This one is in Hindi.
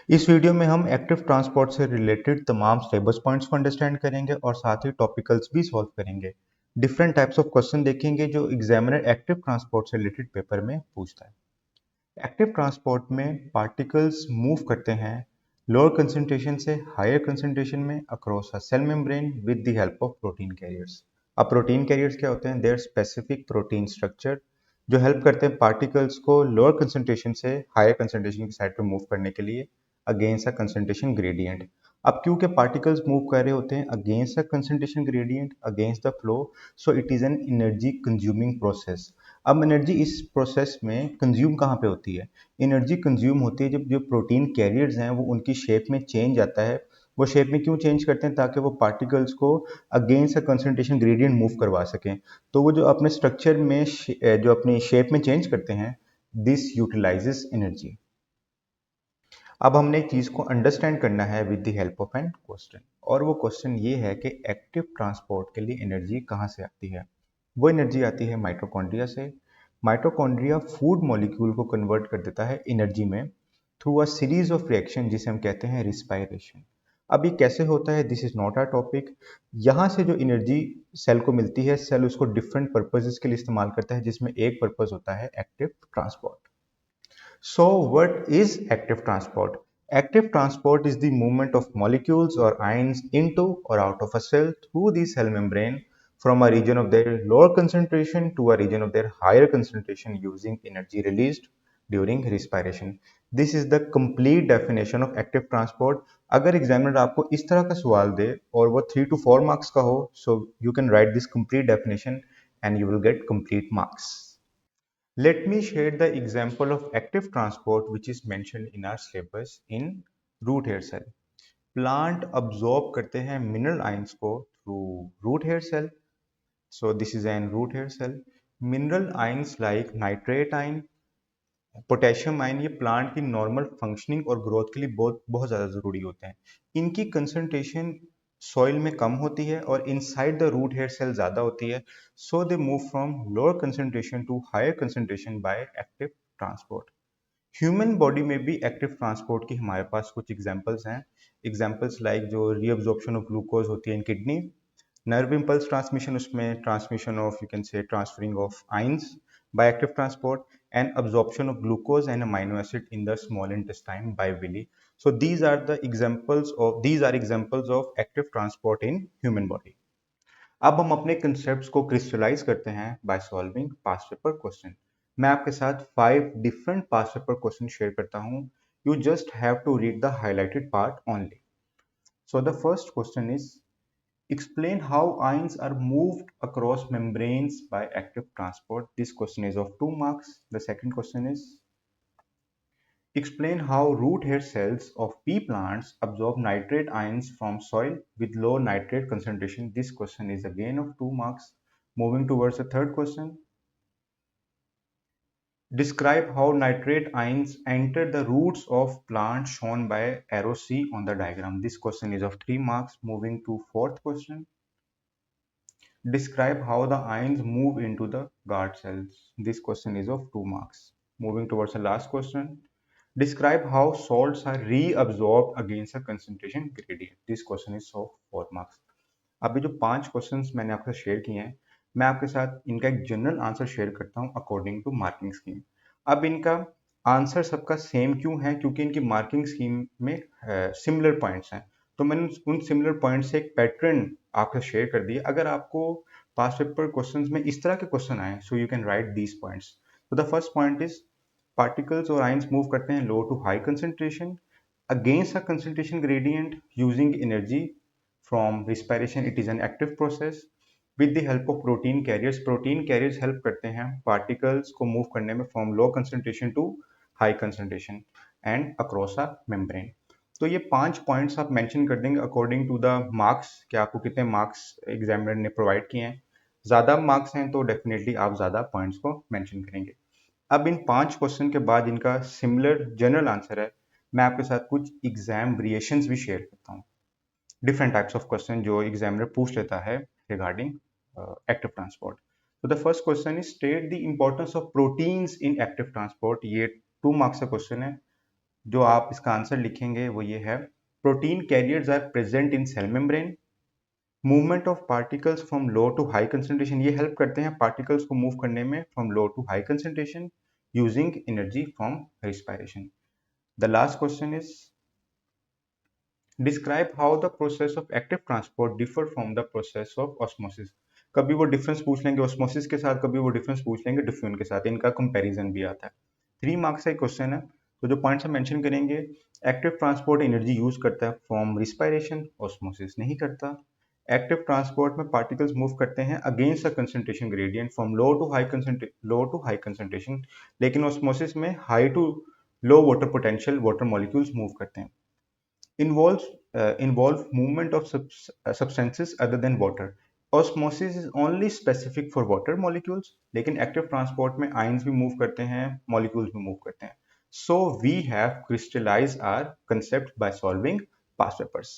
इस वीडियो में हम एक्टिव ट्रांसपोर्ट से रिलेटेड तमाम सिलेबस पॉइंट्स को अंडरस्टैंड करेंगे और साथ ही टॉपिकल्स भी सॉल्व करेंगे। डिफरेंट टाइप्स ऑफ क्वेश्चन देखेंगे जो एग्जामिनर एक्टिव ट्रांसपोर्ट से रिलेटेड पेपर में पूछता है। एक्टिव ट्रांसपोर्ट में पार्टिकल्स मूव करते हैं लोअर कंसंट्रेशन से हायर कंसंट्रेशन में across a cell membrane with the help of protein carriers. अब प्रोटीन कैरियर्स क्या होते हैं? देयर स्पेसिफिक प्रोटीन स्ट्रक्चर जो हेल्प करते हैं पार्टिकल्स को लोअर कंसंट्रेशन से हायर कंसंट्रेशन की साइड पर मूव करने के लिए अगेंस्ट अ कंसंट्रेशन ग्रेडियंट। अब क्योंकि पार्टिकल्स मूव कर रहे होते हैं against a concentration gradient against the flow, so it is N energy consuming process. अब एनर्जी इस प्रोसेस में कंज्यूम कहाँ पे होती है? एनर्जी कंज्यूम होती है जब जो प्रोटीन कैरियर्स हैं वो उनकी शेप में चेंज आता है। वो शेप में क्यों चेंज करते हैं? ताकि वो पार्टिकल्स को against a concentration gradient move करवा सकें। तो वो जो अपने स्ट्रक्चर में जो अपनी शेप में चेंज करते हैं, दिस यूटिलाइजेस एनर्जी। अब हमने एक चीज़ को अंडरस्टैंड करना है with the help of an question, और वो क्वेश्चन ये है कि एक्टिव ट्रांसपोर्ट के लिए एनर्जी कहाँ से आती है? वो एनर्जी आती है माइटोकॉन्ड्रिया से। माइटोकॉन्ड्रिया फूड मॉलिक्यूल को कन्वर्ट कर देता है एनर्जी में through a series of reaction जिसे हम कहते हैं रिस्पायरेशन। अब ये कैसे होता है? This is not our topic. यहाँ से जो एनर्जी सेल को मिलती है, सेल उसको डिफरेंट पर्पजेस के लिए इस्तेमाल करता है, जिसमें एक पर्पज होता है active transport. So, what is active transport? Active transport is the movement of molecules or ions into or out of a cell through the cell membrane from a region of their lower concentration to a region of their higher concentration using energy released during respiration. This is the complete definition of active transport. अगर एग्जामिनर आपको इस तरह का सवाल दे और वो 3 to 4 मार्क्स का हो, so you can write this complete definition and you will get complete marks. Let me share the example of active transport which is mentioned in our syllabus in root hair cell. Plant absorb करते हैं mineral ions को through root hair cell. So this is an root hair cell. Mineral ions like nitrate ion, potassium ion, ये प्लांट की नॉर्मल फंक्शनिंग और ग्रोथ के लिए बहुत बहुत ज़्यादा ज़रूरी होते हैं। इनकी कंसंट्रेशन सॉइल में कम होती है और inside the root hair cell ज़्यादा होती है। So they move from lower concentration to higher concentration by active transport. Human body में भी एक्टिव ट्रांसपोर्ट की हमारे पास कुछ एग्जांपल्स हैं। एग्जांपल्स लाइक जो रीअब्जॉर्प्शन ऑफ ग्लूकोज होती है इन किडनी, nerve impulse transmission, उसमें transmission of, you can say, transferring of ions by active transport, and absorption of glucose and amino acid in the small intestine by villi. So these are examples of active transport in human body. अब हम अपने concepts को crystallize करते हैं by solving past paper question. मैं आपके साथ 5 different past paper question share करता हूँ. You just have to read the highlighted part only. So the first question is, explain how ions are moved across membranes by active transport. This question is of 2 marks. The second question is, explain how root hair cells of pea plants absorb nitrate ions from soil with low nitrate concentration. This question is again of 2 marks. Moving towards the third question, describe how nitrate ions enter the roots of plants shown by arrow C on the diagram. This question is of 3 marks. Moving to fourth question, describe how the ions move into the guard cells. This question is of 2 marks. Moving towards the last question. Describe how salts are reabsorbed against a concentration gradient. This question is of 4 marks. अभी जो 5 क्वेश्चंस मैंने आपके साथ शेयर किए हैं, मैं आपके साथ इनका एक जनरल आंसर शेयर करता हूं अकॉर्डिंग टू मार्किंग स्कीम। अब इनका आंसर सबका सेम क्यों है? क्योंकि इनकी मार्किंग स्कीम में सिमिलर पॉइंट्स हैं। तो मैंने उन सिमिलर पॉइंट से एक पैटर्न आपसे शेयर कर दिया। अगर आपको पास्ट पेपर क्वेश्चंस में इस तरह के क्वेश्चन आए, so you can write these points. तो the first point is, particles और आयंस मूव करते हैं low to high concentration against a concentration gradient using energy from respiration. It is an active process with the help of protein carriers. Protein carriers help करते हैं पार्टिकल्स को मूव करने में from low concentration to high concentration and across a membrane. तो ये 5 पॉइंट्स आप मेंशन कर देंगे अकॉर्डिंग टू द मार्क्स कि आपको कितने मार्क्स एग्जामिनर ने प्रोवाइड किए हैं। ज़्यादा मार्क्स हैं तो डेफिनेटली आप ज़्यादा पॉइंट्स को मेंशन करेंगे। अब इन 5 क्वेश्चन के बाद इनका सिमिलर जनरल आंसर है। मैं आपके साथ कुछ एग्जाम वेरिएशंस भी शेयर करता हूँ, डिफरेंट टाइप्स ऑफ क्वेश्चन जो एग्जामिनर पूछ लेता है रिगार्डिंग एक्टिव ट्रांसपोर्ट। तो the first question is, state the importance of proteins in active transport. ये 2 मार्क्स का क्वेश्चन है। जो आप इसका आंसर लिखेंगे वो ये है, protein carriers are present in cell membrane. Movement of particles from low to high concentration, ये हेल्प करते हैं पार्टिकल्स को मूव करने में from low to high concentration using energy from respiration. The last question is describe how the process of active transport differ from the process of osmosis. कभी वो डिफरेंस पूछ लेंगे ऑस्मोसिस के साथ, कभी वो डिफरेंस पूछ लेंगे डिफ्यूजन के साथ, इनका कंपैरिजन भी आता है। 3 मार्क्स का क्वेश्चन है, तो जो पॉइंट्स हम मेंशन करेंगे, एक्टिव ट्रांसपोर्ट एनर्जी यूज करता है फ्रॉम रिस्पायरेशन, ऑस्मोसिस नहीं करता। एक्टिव ट्रांसपोर्ट में पार्टिकल्स मूव करते हैं against a concentration gradient from low to high concentration, लेकिन ऑस्मोसिस में high to low water potential water molecules move करते हैं। involves involve movement of substances other than water. Osmosis is only specific for water molecules, लेकिन active transport में ions भी move करते हैं, molecules भी move करते हैं. So we have crystallized our concept by solving past papers.